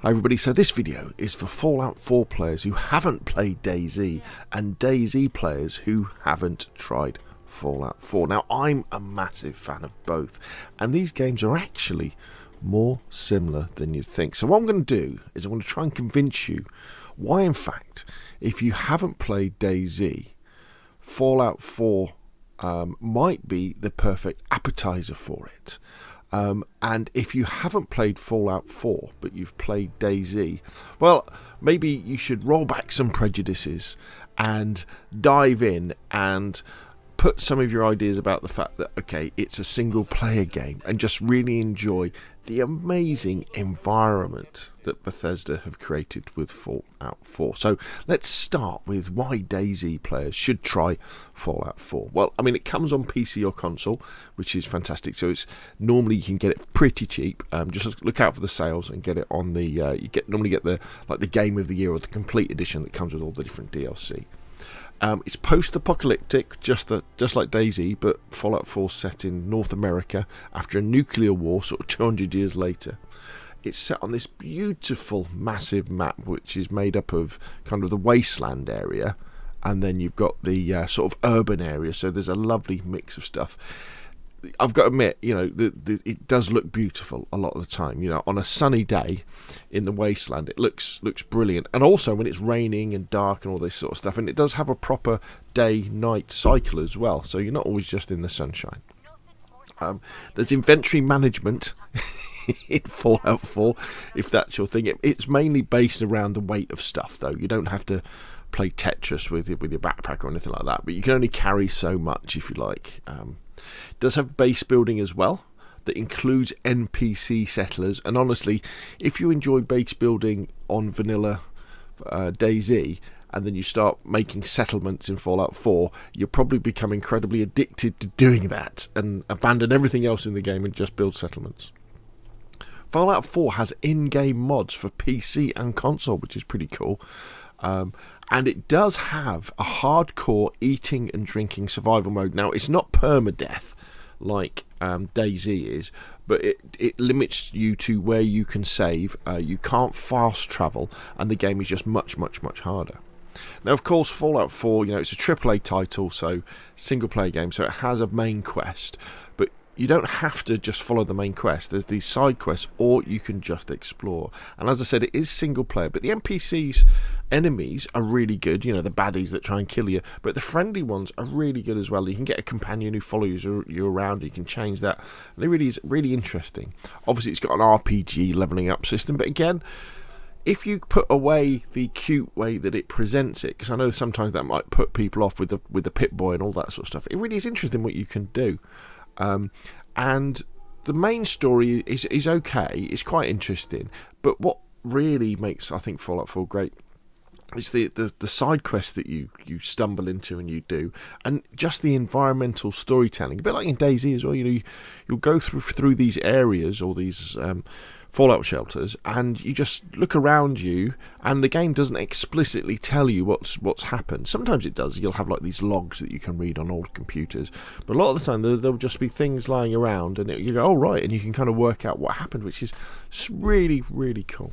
Hi everybody, so this video is for Fallout 4 players who haven't played DayZ and DayZ players who haven't tried Fallout 4. Now I'm a massive fan of both and these games are actually more similar than you'd think. So what I'm going to do is I'm going to try and convince you why in fact if you haven't played DayZ, Fallout 4 might be the perfect appetizer for it. And if you haven't played Fallout 4 but you've played DayZ, well, maybe you should roll back some prejudices and dive in and put some of your ideas about the fact that, okay, it's a single player game and just really enjoy the amazing environment that Bethesda have created with Fallout 4. So let's start with why DayZ players should try Fallout 4. Well, I mean, it comes on PC or console, which is fantastic. So it's normally you can get it pretty cheap. Just look out for the sales and get it on the normally get the game of the year or the complete edition that comes with all the different DLC. It's post-apocalyptic, just like DayZ, but Fallout 4 set in North America after a nuclear war, sort of 200 years later. It's set on this beautiful, massive map, which is made up of kind of the wasteland area, and then you've got the sort of urban area. So there's a lovely mix of stuff. I've got to admit, you know, it does look beautiful a lot of the time. You know, on a sunny day in the wasteland, it looks brilliant. And also when it's raining and dark and all this sort of stuff. And it does have a proper day-night cycle as well. So you're not always just in the sunshine. There's inventory management in Fallout 4, if that's your thing. It's mainly based around the weight of stuff, though. You don't have to play Tetris with your backpack or anything like that. But you can only carry so much, if you like. It does have base building as well that includes NPC settlers, and honestly, if you enjoy base building on vanilla DayZ and then you start making settlements in Fallout 4, you'll probably become incredibly addicted to doing that and abandon everything else in the game and just build settlements. Fallout 4 has in-game mods for PC and console, which is pretty cool. And it does have a hardcore eating and drinking survival mode. Now, it's not permadeath like DayZ is, but it limits you to where you can save. You can't fast travel, and the game is just much, much, much harder. Now, of course, Fallout 4, you know, it's a AAA title, so single-player game, so it has a main quest, but you don't have to just follow the main quest. There's these side quests, or you can just explore. And as I said, it is single player, but the NPCs, enemies, are really good. You know, the baddies that try and kill you, but the friendly ones are really good as well. You can get a companion who follows you around. You can change that. And it really is really interesting. Obviously, it's got an RPG leveling up system, but again, if you put away the cute way that it presents it, because I know sometimes that might put people off with the Pip-Boy and all that sort of stuff, it really is interesting what you can do. And the main story is okay, it's quite interesting, but what really makes, I think, Fallout 4 great is the side quests that you stumble into and you do, and just the environmental storytelling, a bit like in DayZ as well. You know, you'll go through these areas or these Fallout shelters, and you just look around you, and the game doesn't explicitly tell you what's happened. Sometimes it does. You'll have like these logs that you can read on old computers, but a lot of the time there'll just be things lying around, and you go, oh right, and you can kind of work out what happened, which is really, really cool.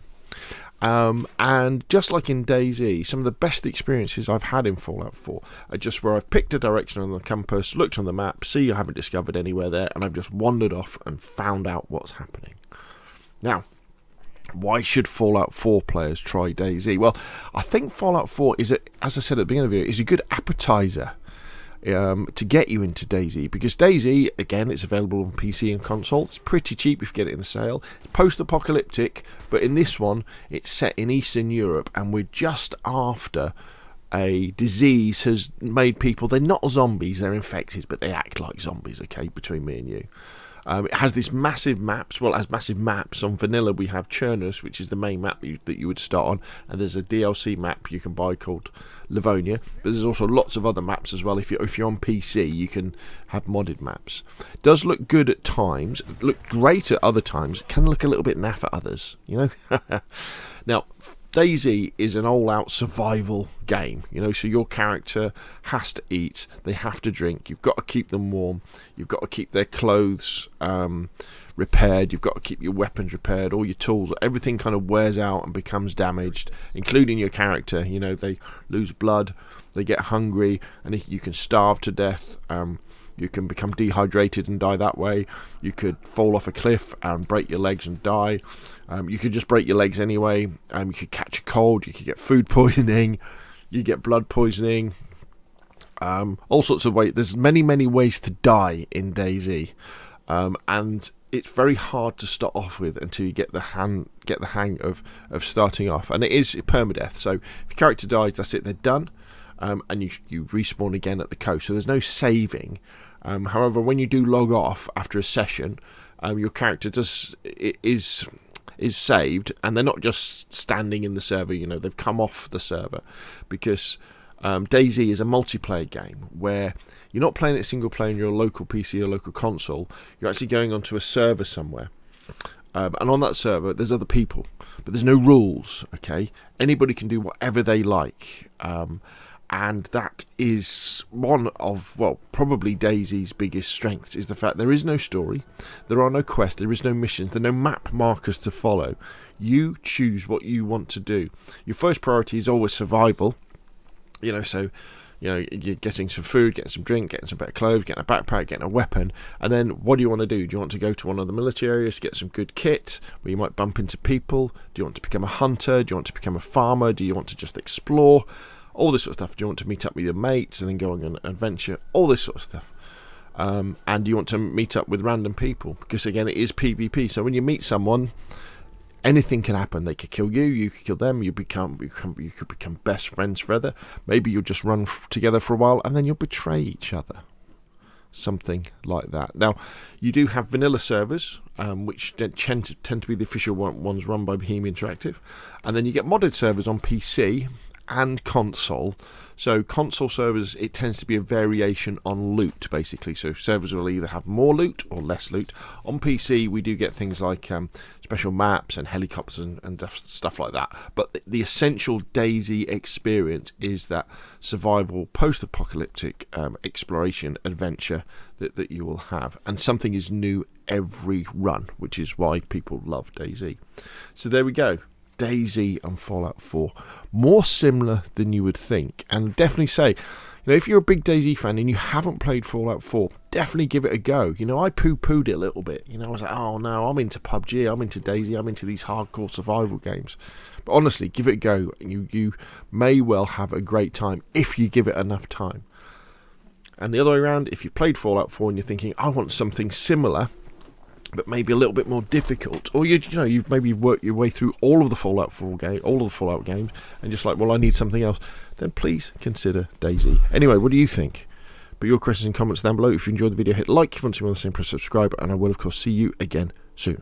And just like in DayZ, some of the best experiences I've had in Fallout 4 are just where I've picked a direction on the compass, looked on the map, see I haven't discovered anywhere there, and I've just wandered off and found out what's happening. Now, why should Fallout 4 players try DayZ? Well, I think Fallout 4 is, as I said at the beginning of the video, is a good appetizer to get you into DayZ, because DayZ, again, it's available on PC and console. It's pretty cheap if you get it in the sale. It's post-apocalyptic, but in this one, it's set in Eastern Europe, and we're just after a disease has made people, they're not zombies, they're infected, but they act like zombies, okay, between me and you. It has these massive maps. Well, it has massive maps. On vanilla, we have Chernus, which is the main map that you would start on, and there's a DLC map you can buy called Livonia. But there's also lots of other maps as well. If you're on PC, you can have modded maps. It does look good at times. Look great at other times. It can look a little bit naff at others. You know. Now, DayZ is an all-out survival game, you know, so your character has to eat, they have to drink, you've got to keep them warm, you've got to keep their clothes repaired. You've got to keep your weapons repaired, all your tools, everything kind of wears out and becomes damaged, including your character. You know, they lose blood, they get hungry, and you can starve to death. You can become dehydrated and die that way. You could fall off a cliff and break your legs and die. You could just break your legs anyway. You could catch a cold. You could get food poisoning. You get blood poisoning. All sorts of ways. There's many ways to die in DayZ, and it's very hard to start off with until you get the hang of starting off. And it is permadeath. So if your character dies, that's it. They're done. And you respawn again at the coast. So there's no saving. However, when you do log off after a session, your character is saved, and they're not just standing in the server. You know, they've come off the server, because DayZ is a multiplayer game where you're not playing it single player on your local PC or local console. You're actually going onto a server somewhere, and on that server there's other people, but there's no rules. Okay, anybody can do whatever they like. And that is one of, well, probably DayZ's biggest strengths, is the fact there is no story, there are no quests, there is no missions, there are no map markers to follow. You choose what you want to do. Your first priority is always survival. You know, so, you know, you're getting some food, getting some drink, getting some better clothes, getting a backpack, getting a weapon. And then what do you want to do? Do you want to go to one of the military areas to get some good kit where you might bump into people? Do you want to become a hunter? Do you want to become a farmer? Do you want to just explore? All this sort of stuff. Do you want to meet up with your mates and then go on an adventure? All this sort of stuff. And you want to meet up with random people, because again, it is PvP. So when you meet someone, anything can happen. They could kill you, you could kill them. You could become best friends forever. Maybe you'll just run together for a while, and then you'll betray each other. Something like that. Now, you do have vanilla servers, which tend to be the official ones run by Bohemia Interactive, and then you get modded servers on PC and console. So console servers, it tends to be a variation on loot, basically. So servers will either have more loot or less loot. On PC, we do get things like special maps and helicopters and stuff like that. But the essential DayZ experience is that survival, post-apocalyptic exploration adventure that you will have. And something is new every run, which is why people love DayZ. So there we go. DayZ and Fallout 4, more similar than you would think. And definitely say, you know, if you're a big DayZ fan and you haven't played Fallout 4, definitely give it a go. You know, I poo-pooed it a little bit. You know, I was like, oh no, I'm into PUBG, I'm into DayZ, I'm into these hardcore survival games. But honestly, give it a go. You may well have a great time if you give it enough time. And the other way around, if you played Fallout 4 and you're thinking, I want something similar, but maybe a little bit more difficult, or you've maybe worked your way through all of the Fallout 4 game, all of the Fallout games, and just like, well, I need something else, then please consider DayZ. Anyway, what do you think? Put your questions and comments down below. If you enjoyed the video, hit like. If you want to see more of the same, press subscribe, and I will of course see you again soon.